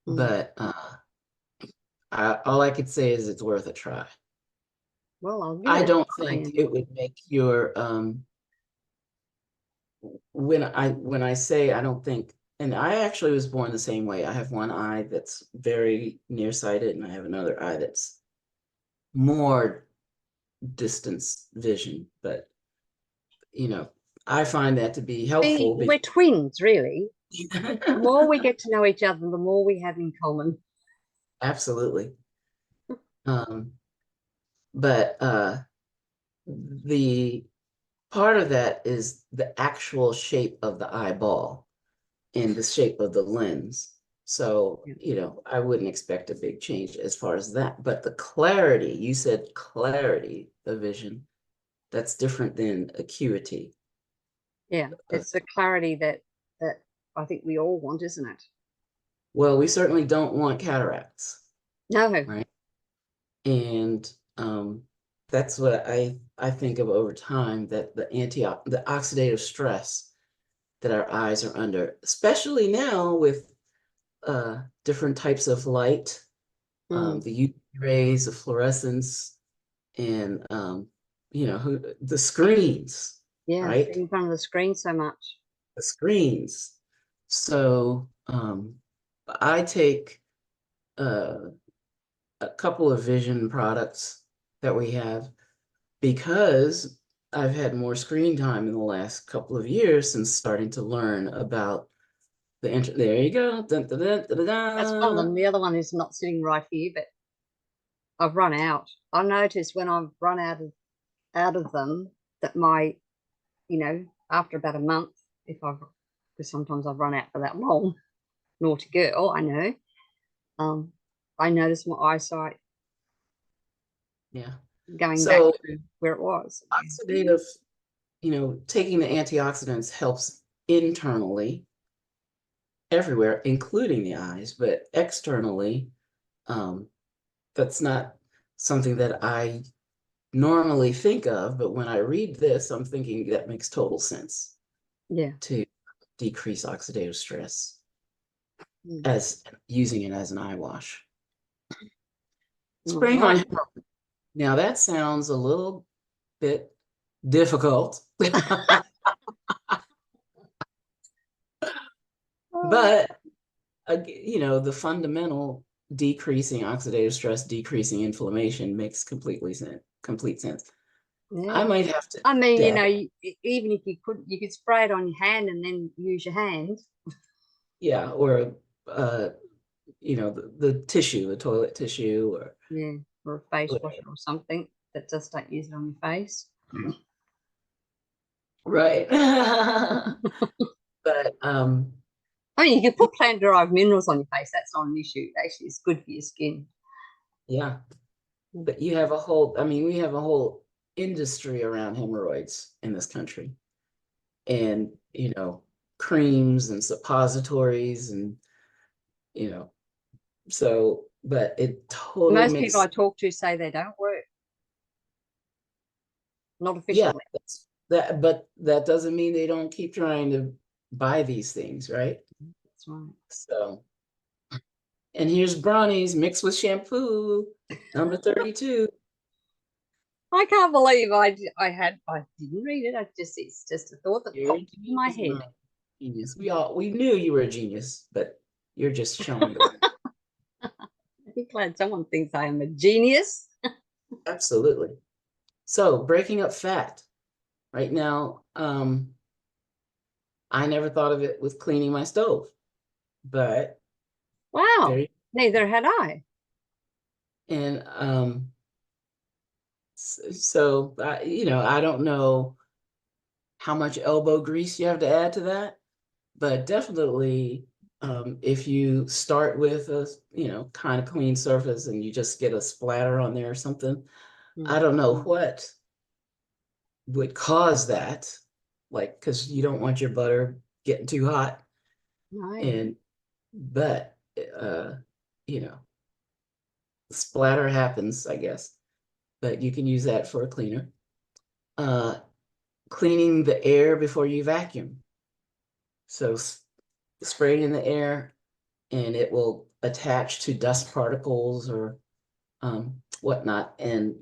[SPEAKER 1] Mm.
[SPEAKER 2] but all I could say is it's worth a try.
[SPEAKER 1] Well, I'll give it
[SPEAKER 2] I
[SPEAKER 1] a
[SPEAKER 2] don't
[SPEAKER 1] try.
[SPEAKER 2] think
[SPEAKER 1] And
[SPEAKER 2] it would make your when I say I don't think, and I actually was born the same way. I have one eye that's very nearsighted, and I have another eye that's more distance vision. But I find that to be helpful
[SPEAKER 1] see, we're
[SPEAKER 2] because
[SPEAKER 1] twins, really. The more we get to know each other, the more we have in common.
[SPEAKER 2] absolutely. Um, but the part of that is the actual shape of the eyeball and the shape of the lens. So,
[SPEAKER 1] Yeah.
[SPEAKER 2] I wouldn't expect a big change as far as that. But the clarity, you said clarity of vision, that's different than acuity
[SPEAKER 1] Yeah,
[SPEAKER 2] of,
[SPEAKER 1] it's the clarity that I think we all want, isn't it?
[SPEAKER 2] well, we certainly don't want cataracts,
[SPEAKER 1] No.
[SPEAKER 2] right? And that's what I think of over time, that the oxidative stress that our eyes are under, especially now with different types of light,
[SPEAKER 1] Mm.
[SPEAKER 2] the UV rays, the fluorescence, and the screens,
[SPEAKER 1] Yeah,
[SPEAKER 2] right?
[SPEAKER 1] being in front of the screen so much.
[SPEAKER 2] The screens. So I take uh, a couple of vision products that we have because I've had more screen time in the last couple of years since starting to learn about there you go. Dun, dun, dun, dun, dun,
[SPEAKER 1] That's one of
[SPEAKER 2] dun.
[SPEAKER 1] them. The other one is not sitting right here, but I've run out. I notice when I've run out of them that after about a month, because sometimes I've run out for that long, naughty girl, I know. Um, I notice my eyesight
[SPEAKER 2] Yeah.
[SPEAKER 1] going back
[SPEAKER 2] So
[SPEAKER 1] to where it was.
[SPEAKER 2] oxidative, taking the antioxidants helps internally everywhere, including the eyes, but externally, um, that's not something that I normally think of. But when I read this, I'm thinking that makes total sense
[SPEAKER 1] Yeah.
[SPEAKER 2] to decrease oxidative stress
[SPEAKER 1] Mm.
[SPEAKER 2] as using it as an eye wash.
[SPEAKER 1] All
[SPEAKER 2] Spraying on
[SPEAKER 1] right.
[SPEAKER 2] hemorrhoid. Now that sounds a little bit difficult, but the fundamental decreasing oxidative stress, decreasing inflammation makes complete sense. I
[SPEAKER 1] Yeah.
[SPEAKER 2] might have to
[SPEAKER 1] I mean,
[SPEAKER 2] dab.
[SPEAKER 1] even if you could spray it on your hand and then use your hand.
[SPEAKER 2] Yeah, or the tissue, the toilet tissue, or
[SPEAKER 1] Yeah. Or a face
[SPEAKER 2] whatever.
[SPEAKER 1] washer or something that just don't use it on your face.
[SPEAKER 2] Right. But
[SPEAKER 1] I mean, you can put plant derived minerals on your face. That's not an issue. Actually, it's good for your skin.
[SPEAKER 2] yeah, but you have a whole, I mean, we have a whole industry around hemorrhoids in this country, and creams and suppositories, and you know but it totally
[SPEAKER 1] Most people
[SPEAKER 2] makes,
[SPEAKER 1] I talk to say they don't work, not
[SPEAKER 2] yeah,
[SPEAKER 1] efficiently.
[SPEAKER 2] but that doesn't mean they don't keep trying to buy these things, right?
[SPEAKER 1] That's right.
[SPEAKER 2] So, and here's Bronie's mixed with shampoo, number 32.
[SPEAKER 1] I can't believe I didn't read it. It's just a thought that
[SPEAKER 2] You're a
[SPEAKER 1] popped into my
[SPEAKER 2] genius,
[SPEAKER 1] head.
[SPEAKER 2] Bronnie. Genius. We knew you were a genius, but you're just showing the way.
[SPEAKER 1] I'm glad someone thinks I am a genius.
[SPEAKER 2] Absolutely. So breaking up fat. Right now, I never thought of it with cleaning my stove, but
[SPEAKER 1] Wow,
[SPEAKER 2] there,
[SPEAKER 1] neither had I.
[SPEAKER 2] and so I don't know how much elbow grease you have to add to that, but definitely if you start with a kind of clean surface and you just get a splatter on there or something, I don't know what would cause that, like, because you don't want your butter getting too hot,
[SPEAKER 1] No.
[SPEAKER 2] and but uh you know splatter happens, I guess, but you can use that for a cleaner. uh Cleaning the air before you vacuum, so spray it in the air and it will attach to dust particles or whatnot and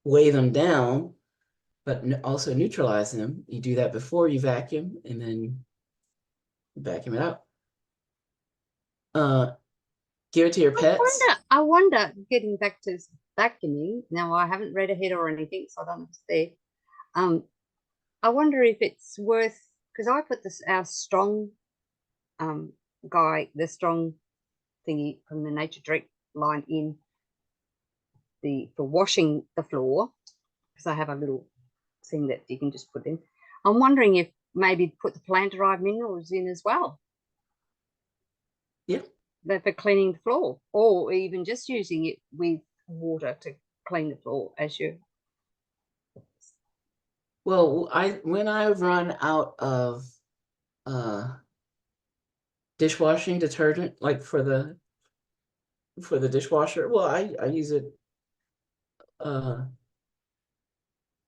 [SPEAKER 2] weigh them down, but also neutralize them. You do that before you vacuum and then vacuum it out. uh Give it to your pets.
[SPEAKER 1] I wonder, getting back to vacuuming, now I haven't read ahead or anything, so I don't know if it's there. Um, I wonder if it's worth, because I put this our strong um the strong thingy from the Nature Drink line in for washing the floor, because I have a little thing that you can just put in. I'm wondering if maybe put the plant derived minerals in as well.
[SPEAKER 2] Yeah.
[SPEAKER 1] That for cleaning the floor, or even just using it with water to clean the floor as you.
[SPEAKER 2] Well, when I run out of uh dishwashing detergent, like for the dishwasher, well, I use it. uh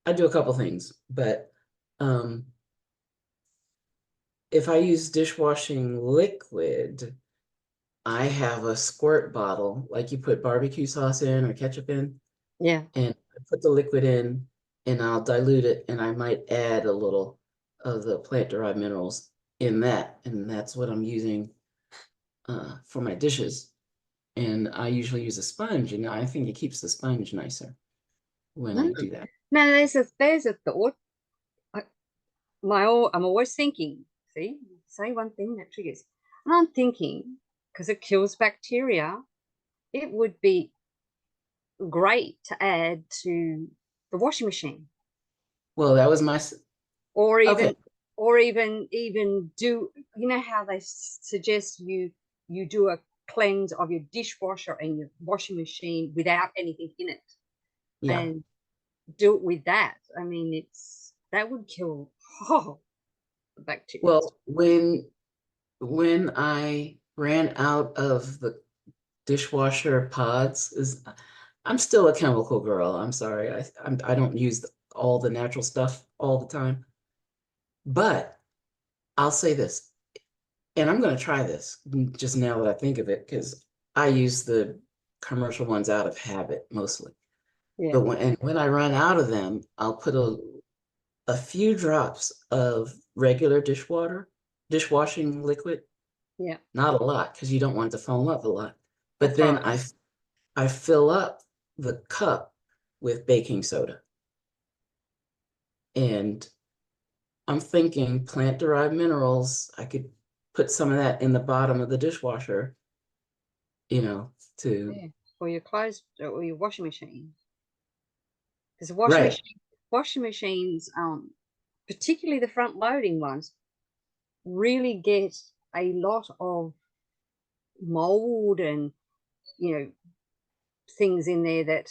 [SPEAKER 2] I do a couple things, but um if I use dishwashing liquid, I have a squirt bottle, like you put barbecue sauce in or ketchup in,
[SPEAKER 1] Yeah.
[SPEAKER 2] and I put the liquid in and I'll dilute it, and I might add a little of the plant derived minerals in that, and that's what I'm using for my dishes. And I usually use a sponge, and I think it keeps the sponge nicer when I do that.
[SPEAKER 1] Now there's a thought. I, I'm always thinking. See, say one thing that triggers, and I'm thinking, because it kills bacteria, it would be great to add to the washing machine,
[SPEAKER 2] Well, that was my
[SPEAKER 1] or
[SPEAKER 2] okay.
[SPEAKER 1] even do, you know how they suggest you do a cleanse of your dishwasher and your washing machine without anything in it,
[SPEAKER 2] Yeah.
[SPEAKER 1] and do it with that. I mean, that would kill the bacteria.
[SPEAKER 2] Well, when I ran out of the dishwasher pods, is I'm still a chemical girl. I'm sorry. I don't use all the natural stuff all the time. But I'll say this, and I'm going to try this just now that I think of it, because I use the commercial ones out of habit mostly.
[SPEAKER 1] Yeah,
[SPEAKER 2] But when I run out of them, I'll put a few drops of regular dishwashing liquid,
[SPEAKER 1] yeah.
[SPEAKER 2] not a lot, because you don't want it to foam up a lot. But
[SPEAKER 1] That's
[SPEAKER 2] then
[SPEAKER 1] right.
[SPEAKER 2] I fill up the cup with baking soda. And I'm thinking plant derived minerals, I could put some of that in the bottom of the dishwasher, to,
[SPEAKER 1] Yeah, for your clothes or your washing machine, because
[SPEAKER 2] right.
[SPEAKER 1] washing machines, particularly the front loading ones, really get a lot of mold and, you know, things in there that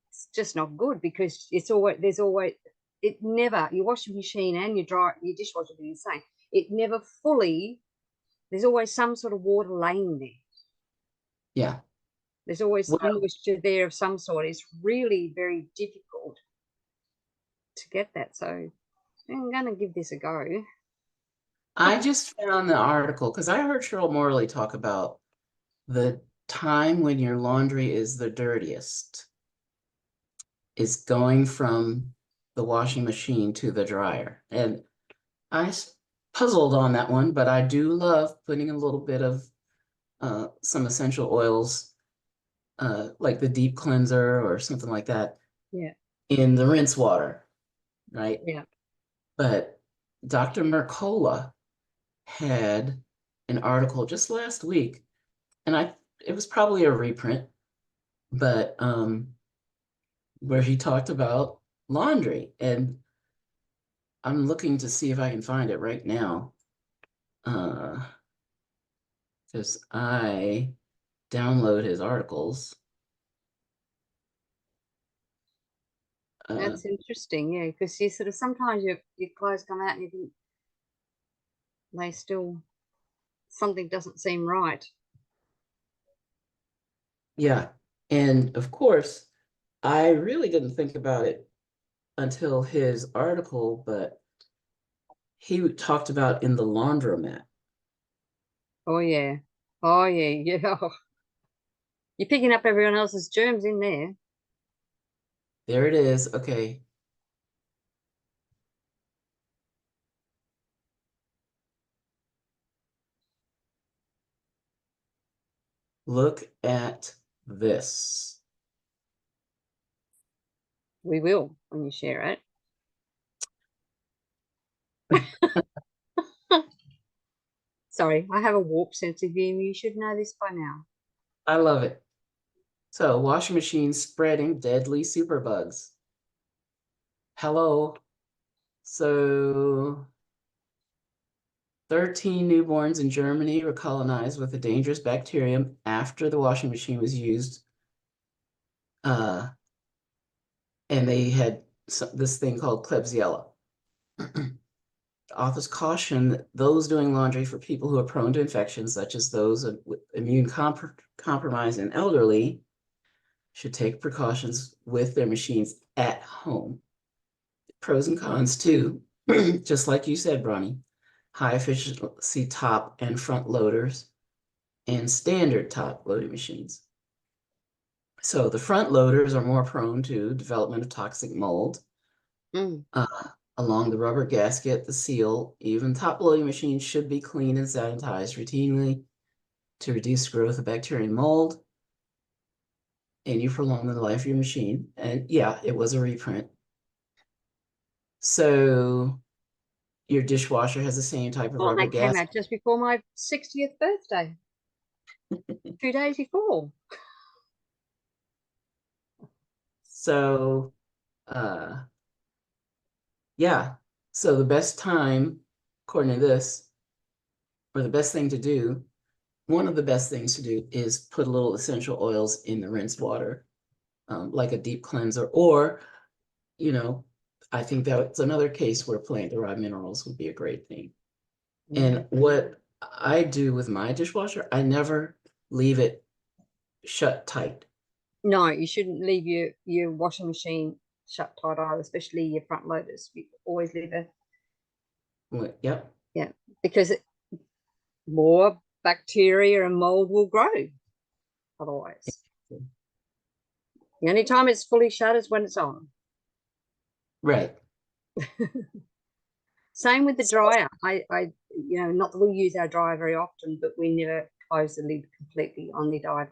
[SPEAKER 1] it's just not good, because there's always, it never, your washing machine and your dishwasher do the same. It never fully, there's always some sort of water laying there.
[SPEAKER 2] Yeah.
[SPEAKER 1] There's always
[SPEAKER 2] Well,
[SPEAKER 1] moisture there of some sort. It's really very difficult to get that. So I'm gonna give this a go.
[SPEAKER 2] I just found the article because I heard Cheryl Morley talk about the time when your laundry is the dirtiest is going from the washing machine to the dryer. And puzzled on that one, but I do love putting a little bit of some essential oils, like the deep cleanser or something like that,
[SPEAKER 1] Yeah,
[SPEAKER 2] in the rinse water, right?
[SPEAKER 1] yeah.
[SPEAKER 2] But Dr. Mercola had an article just last week, and it was probably a reprint, but where he talked about laundry, and I'm looking to see if I can find it right now, because I download his articles.
[SPEAKER 1] That's interesting. Yeah, because you sort of sometimes your clothes come out and you think they still something doesn't seem right.
[SPEAKER 2] Yeah. And of course, I really didn't think about it until his article, but he talked about in the laundromat.
[SPEAKER 1] Oh yeah. Oh yeah, yeah. You're picking up everyone else's germs in there.
[SPEAKER 2] There it is. Okay. Look at this.
[SPEAKER 1] We will when you share it. Sorry, I have a warp sense of humor. You should know this by now.
[SPEAKER 2] I love it. So, washing machine spreading deadly superbugs. Hello. So, 13 newborns in Germany were colonized with a dangerous bacterium after the washing machine was used. And they had this thing called Klebsiella. Authors caution those doing laundry for people who are prone to infections, such as those with immune compromise and elderly, should take precautions with their machines at home. Pros and cons too, just like you said, Bronie. High efficiency top and front loaders and standard top loading machines. So the front loaders are more prone to development of toxic mold.
[SPEAKER 1] Mm.
[SPEAKER 2] Along the rubber gasket, the seal, even top loading machines should be cleaned and sanitized routinely to reduce growth of bacteria and mold, and you prolong the life of your machine. And yeah, it was a reprint. So your dishwasher has the same type of
[SPEAKER 1] Well,
[SPEAKER 2] rubber
[SPEAKER 1] that came
[SPEAKER 2] gasket.
[SPEAKER 1] out just before my 60th birthday, 2 days before.
[SPEAKER 2] So uh yeah, so the best time, according to this, or the best thing to do, one of the best things to do is put a little essential oils in the rinsed water, like a deep cleanser, or, you know, I think that's another case where plant derived minerals would be a great thing.
[SPEAKER 1] Mm.
[SPEAKER 2] And what I do with my dishwasher, I never leave it shut tight.
[SPEAKER 1] No, you shouldn't leave your washing machine shut tight either, especially your front loaders. You always leave a
[SPEAKER 2] Yep.
[SPEAKER 1] yeah, because more bacteria and mold will grow otherwise. The only time it's fully shut is when it's on.
[SPEAKER 2] Right.
[SPEAKER 1] Same with the dryer. Not that we use our dryer very often, but we never close the lid completely on the diver.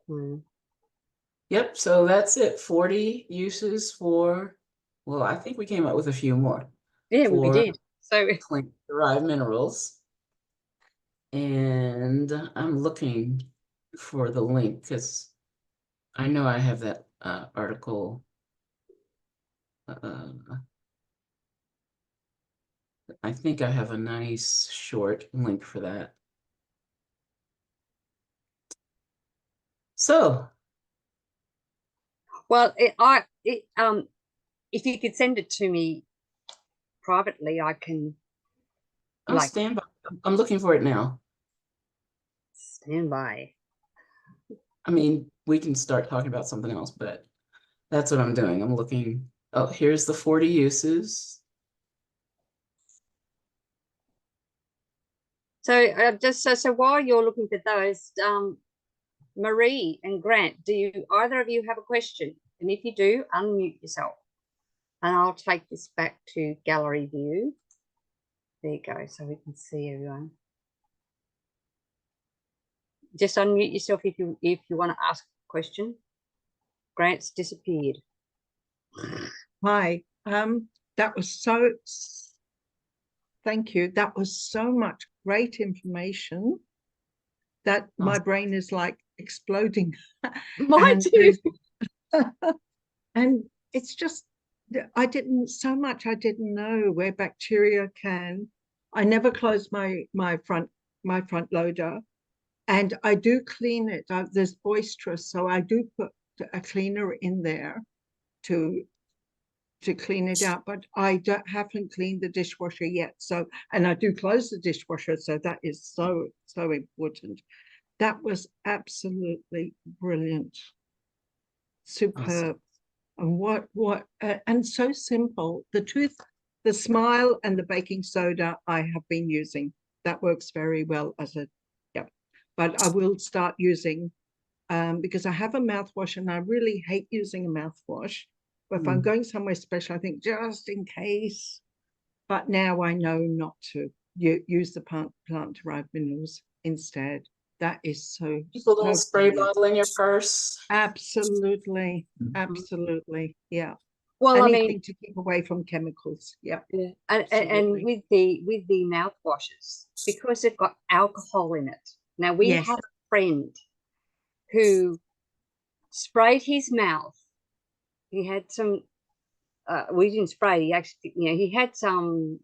[SPEAKER 1] Mm.
[SPEAKER 2] Yep. So that's it. 40 uses for, well, I think we came up with a few more
[SPEAKER 1] Yeah, we
[SPEAKER 2] for
[SPEAKER 1] did. So
[SPEAKER 2] plant derived minerals. And I'm looking for the link because I know I have that article. Uh, I think I have a nice short link for that. So
[SPEAKER 1] well, if you could send it to me privately, I can
[SPEAKER 2] I'll
[SPEAKER 1] like
[SPEAKER 2] stand by. I'm looking for it now.
[SPEAKER 1] stand by.
[SPEAKER 2] I mean, we can start talking about something else, but that's what I'm doing. I'm looking. Oh, here's the 40 uses.
[SPEAKER 1] So so while you're looking for those, Marie and Grant, do you either of you have a question? And if you do, unmute yourself. And I'll take this back to gallery view. There you go, so we can see everyone. Just unmute yourself if you want to ask a question. Grant's disappeared.
[SPEAKER 3] Hi. That was thank you. That was so much great information that my brain is like exploding.
[SPEAKER 1] Mine too.
[SPEAKER 3] And it's just, I didn't know where bacteria can. I never close my front loader, and I do clean it. There's boisterous, so I do put a cleaner in there to clean it out, but I haven't cleaned the dishwasher yet. So, and I do close the dishwasher, so that is so important. That was absolutely brilliant, superb. Awesome. And and so simple. The Smile and the baking soda I have been using. That works very well as a, yeah. But I will start using, because I have a mouthwash and I really hate using a mouthwash. But if I'm going somewhere special, I think just in case. But now I know not to use the plant derived minerals instead. That is so.
[SPEAKER 2] Keep a little spray bottle in your purse.
[SPEAKER 3] Absolutely, absolutely, yeah.
[SPEAKER 1] Well,
[SPEAKER 3] anything
[SPEAKER 1] I mean,
[SPEAKER 3] to keep away from chemicals. Yeah.
[SPEAKER 1] And with the mouthwashes, because they've got alcohol in it. Now we have a friend who sprayed his mouth. He had some. We didn't spray. He actually, he had some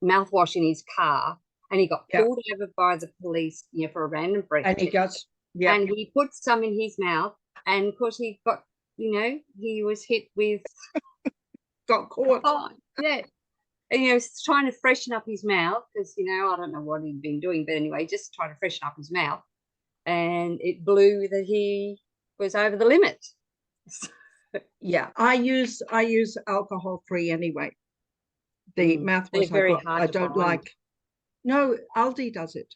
[SPEAKER 1] mouthwash in his car, and he got pulled over by the police, for a random breath.
[SPEAKER 3] And he goes, yeah.
[SPEAKER 1] And he put some in his mouth, and of course he got, he was hit with.
[SPEAKER 3] Got caught.
[SPEAKER 1] Oh, yeah. And, he was trying to freshen up his mouth because, I don't know what he'd been doing, but anyway, just trying to freshen up his mouth. And it blew that he was over the limit.
[SPEAKER 3] Yeah, I use alcohol free anyway. The mouthwash I don't like. No, Aldi does it.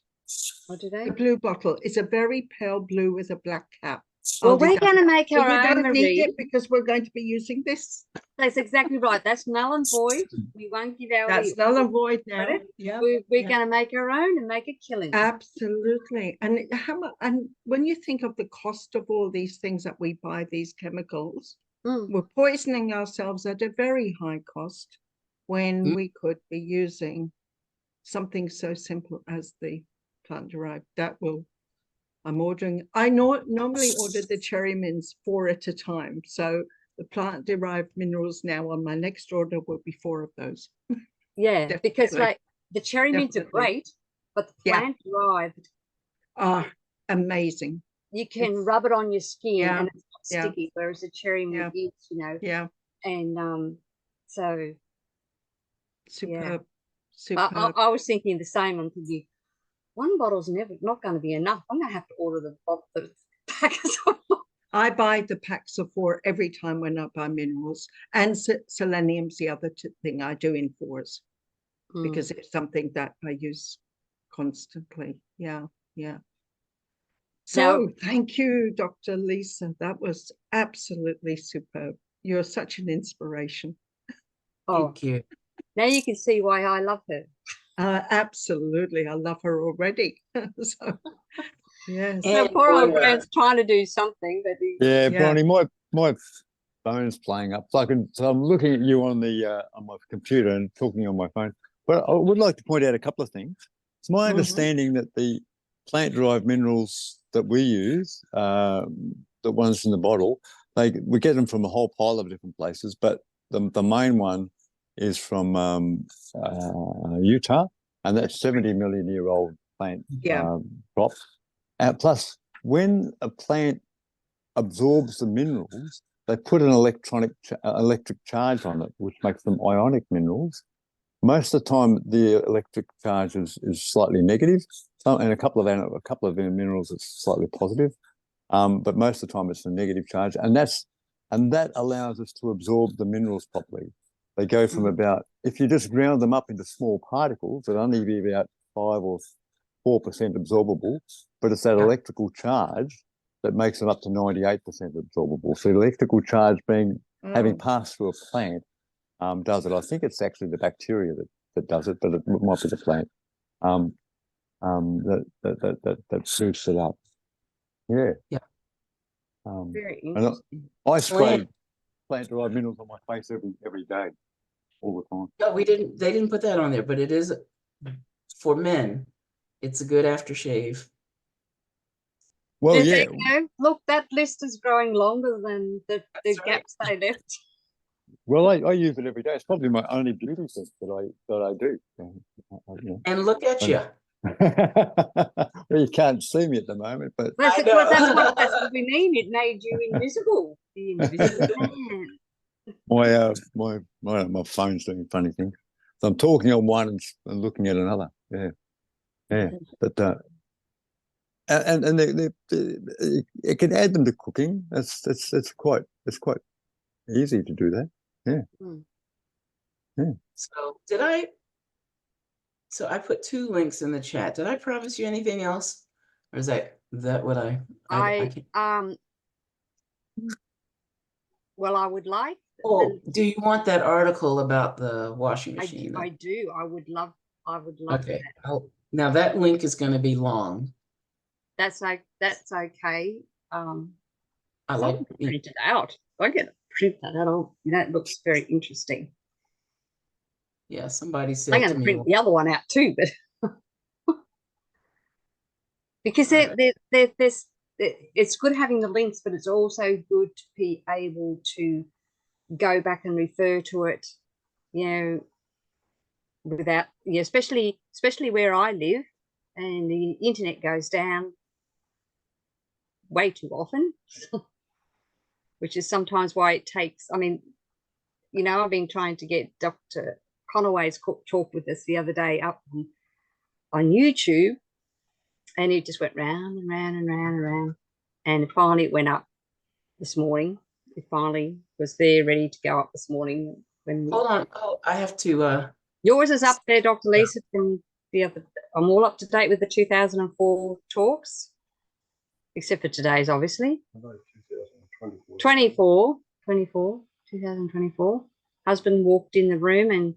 [SPEAKER 1] What do they?
[SPEAKER 3] The blue bottle is a very pale blue with a black cap.
[SPEAKER 1] Well, we're going to make our own.
[SPEAKER 3] You don't need it because we're going to be using this.
[SPEAKER 1] That's exactly right. That's null and void. We won't give our.
[SPEAKER 3] That's null and void now. Yeah,
[SPEAKER 1] we're going to make our own and make a killing.
[SPEAKER 3] Absolutely. And when you think of the cost of all these things that we buy, these chemicals, we're poisoning ourselves at a very high cost when we could be using something so simple as the plant derived. I'm ordering. I normally order the cherry mints 4 at a time. So the plant derived minerals now on my next order will be 4 of those.
[SPEAKER 1] Yeah, because like the cherry mints are great, but the plant derived
[SPEAKER 3] are amazing.
[SPEAKER 1] You can rub it on your skin and it's not sticky, whereas the cherry mint is,
[SPEAKER 3] Yeah.
[SPEAKER 1] And so
[SPEAKER 3] superb.
[SPEAKER 1] I was thinking the same. I'm thinking, one bottle's not going to be enough. I'm going to have to order the packets of.
[SPEAKER 3] I buy the packs of 4 every time when I buy minerals, and selenium's the other thing I do in 4s because it's something that I use constantly. Yeah. So thank you, Dr. Lisa. That was absolutely superb. You're such an inspiration.
[SPEAKER 2] Thank you.
[SPEAKER 1] Now you can see why I love her.
[SPEAKER 3] Absolutely. I love her already. So, yes.
[SPEAKER 1] Now, poor old Grant's trying to do something, but
[SPEAKER 4] Bronie, my phone's playing up. So I'm looking at you on my computer and talking on my phone. But I would like to point out a couple of things. It's my understanding that the plant-derived minerals that we use, the ones in the bottle, we get them from a whole pile of different places, but the main one is from Utah, and that's 70 million year old plant crop. Plus, when a plant absorbs the minerals, they put an electric charge on it, which makes them ionic minerals. Most of the time, the electric charge is slightly negative, and a couple of minerals it's slightly positive, but most of the time it's a negative charge, and that's and that allows us to absorb the minerals properly. They go from about, if you just ground them up into small particles, it'll only be about 5 or 4% absorbable, but it's that electrical charge that makes them up to 98% absorbable. So the electrical charge having passed through a plant does it. I think it's actually the bacteria that does it, but it might be the plant that boosts it up. Yeah.
[SPEAKER 2] Yeah.
[SPEAKER 1] Very
[SPEAKER 4] And
[SPEAKER 1] interesting.
[SPEAKER 4] I spray plant-derived minerals on my face every day, all the time.
[SPEAKER 2] No, they didn't put that on there, but it is for men. It's a good aftershave.
[SPEAKER 4] Well,
[SPEAKER 1] There
[SPEAKER 4] yeah.
[SPEAKER 1] you go. Look, that list is growing longer than the
[SPEAKER 2] That's right.
[SPEAKER 1] gaps they left.
[SPEAKER 4] Well, I use it every day. It's probably my only beauty tip that I do.
[SPEAKER 2] And look at you.
[SPEAKER 4] Well, you can't see me at the moment, but
[SPEAKER 1] That's
[SPEAKER 2] I
[SPEAKER 1] it.
[SPEAKER 2] know.
[SPEAKER 1] That's what we mean. It made you invisible. The invisible man.
[SPEAKER 4] my phone's doing funny things. So I'm talking on one and looking at another. Yeah. But and it can add them to cooking. It's quite easy to do that. Yeah.
[SPEAKER 2] So I put 2 links in the chat. Did I promise you anything else? Or is that what I can't?
[SPEAKER 1] Well, I would like.
[SPEAKER 2] Oh, do you want that article about the washing machine?
[SPEAKER 1] I do. I would love
[SPEAKER 2] Okay.
[SPEAKER 1] that.
[SPEAKER 2] Now that link is going to be long.
[SPEAKER 1] That's okay.
[SPEAKER 2] I like
[SPEAKER 1] print it out. I can print that out. That looks very interesting.
[SPEAKER 2] Yeah, somebody said
[SPEAKER 1] I'm going to print the other one out too, but because it's good having the links, but it's also good to be able to go back and refer to it, without, especially where I live, and the internet goes down way too often, which is sometimes why it takes. I mean, I've been trying to get Dr. Conaway's talk with us the other day up on YouTube, and it just went round and round and round and round, and finally it went up this morning. It finally was there, ready to go up this morning.
[SPEAKER 2] Hold on. Oh, I have to.
[SPEAKER 1] Yours is up there, Dr. Lisa, from the other. I'm all up to date with the 2004 talks, except for today's, obviously. 2024. Husband walked in the room and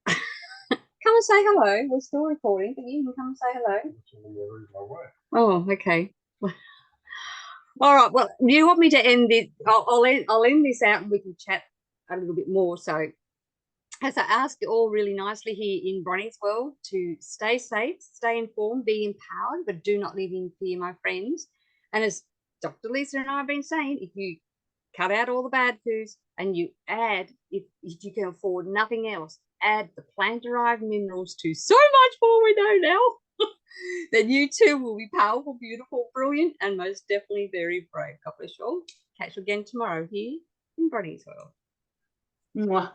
[SPEAKER 1] come and say hello. We're still recording, but you can come and say hello. Oh, okay. All right. Well, do you want me to end it? I'll end this out and we can chat a little bit more. So, as I ask you all really nicely here in Bronie's world, to stay safe, stay informed, be empowered, but do not live in fear, my friends. And as Dr. Lisa and I have been saying, if you cut out all the bad foods and you add, if you can afford nothing else, add the plant-derived minerals to so much more we know now, then you too will be powerful, beautiful, brilliant, and most definitely very brave. God bless you all. Catch you again tomorrow here in Bronie's world.
[SPEAKER 2] Mwah.